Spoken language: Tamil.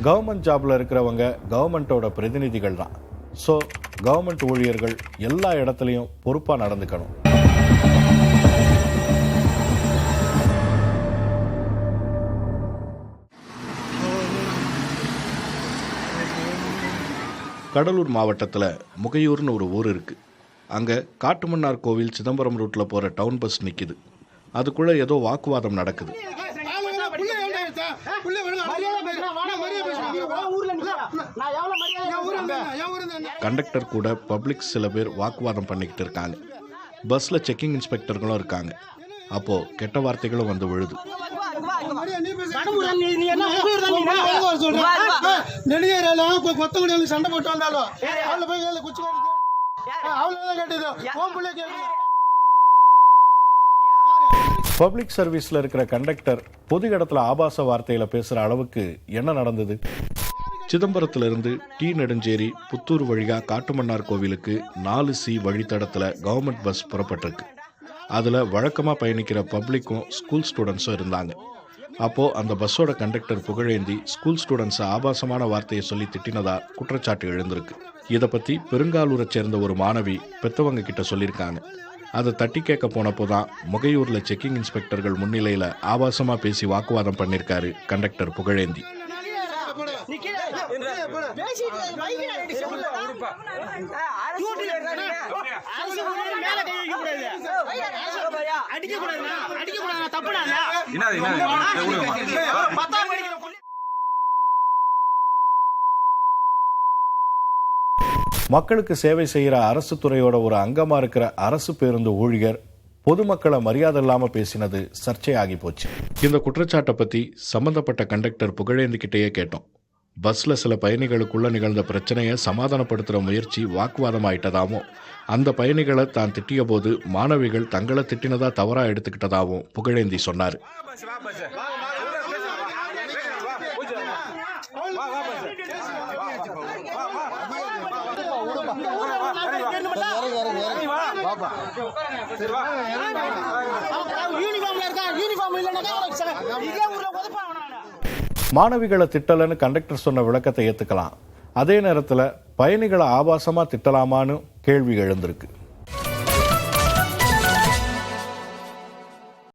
கவர்மெண்ட் ஜாப்ல இருக்கிறவங்க கவர்மெண்ட்டோட பிரதிநிதிகள் தான். ஸோ கவர்மெண்ட் ஊழியர்கள் எல்லா இடத்துலையும் பொறுப்பாக நடந்துக்கணும். கடலூர் மாவட்டத்தில் முகையூர்னு ஒரு ஊர் இருக்குது. அங்கே காட்டுமன்னார் கோவில் சிதம்பரம் ரூட்டில் போகிற டவுன் பஸ் நிற்கிது. அதுக்குள்ளே ஏதோ வாக்குவாதம் நடக்குது. கண்டக்டர் கூட பப்ளிக் சில பேர் வாக்குவாதம் பண்ணிக்கிட்டு இருக்காங்க. பஸ்ஸில் செக்கிங் இன்ஸ்பெக்டர்களும் இருக்காங்க. அப்போது கெட்ட வார்த்தைகளும் வந்து விழுது. சண்டை போட்டு வந்தாலும் பப்ளிக் சர்வீஸ்ல இருக்கிற கண்டக்டர் பொது இடத்துல ஆபாச வார்த்தையில பேசுற அளவுக்கு என்ன நடந்தது? சிதம்பரத்திலிருந்து டி நெடுஞ்சேரி புத்தூர் வழியா காட்டுமன்னார் கோவிலுக்கு 4C வழித்தடத்துல கவர்மெண்ட் பஸ் புறப்பட்டிருக்கு. அதுல வழக்கமா பயணிக்கிற பப்ளிக்கும் ஸ்கூல் ஸ்டூடெண்ட்ஸும் இருந்தாங்க. அப்போ அந்த பஸ்ஸோட கண்டக்டர் புகழேந்தி ஸ்கூல் ஸ்டூடெண்ட்ஸை ஆபாசமான வார்த்தையை சொல்லி திட்டினதா குற்றச்சாட்டு எழுந்திருக்கு. இதை பத்தி பெருங்காலூரை சேர்ந்த ஒரு மாணவி பெத்தவங்க கிட்ட சொல்லியிருக்காங்க. அதை தட்டி கேட்க போனப்போ தான் முகையூர்ல செக்கிங் இன்ஸ்பெக்டர்கள் முன்னிலையில ஆபாசமா பேசி வாக்குவாதம் பண்ணிருக்காரு கண்டக்டர் புகழேந்தி. மக்களுக்கு சேவை செய்யற அரசு துறையோட ஒரு அங்கமா இருக்கிற அரசு பேருந்து ஊழியர் பொதுமக்களை மரியாதை இல்லாம பேசினது சர்ச்சையாகி போச்சு. இந்த குற்றச்சாட்டை பத்தி சம்பந்தப்பட்ட கண்டக்டர் புகழேந்தி கிட்டேயே கேட்டோம். பஸ்ல சில பயணிகளுக்குள்ள நிகழ்ந்த பிரச்சனையை சமாதானப்படுத்துற முயற்சி வாக்குவாதம் ஆயிட்டதாவும், அந்த பயணிகளை தான் திட்டிய போது மாணவிகள் தங்களை திட்டினதா தவறா எடுத்துக்கிட்டதாவும் புகழேந்தி சொன்னார். மாணவிகளை திட்டலன்னு கண்டக்டர் சொன்ன விளக்கத்தை ஏத்துக்கலாம். அதே நேரத்தில் பயணிகளை ஆபாசமா திட்டலாமான்னு கேள்வி எழுந்திருக்கு.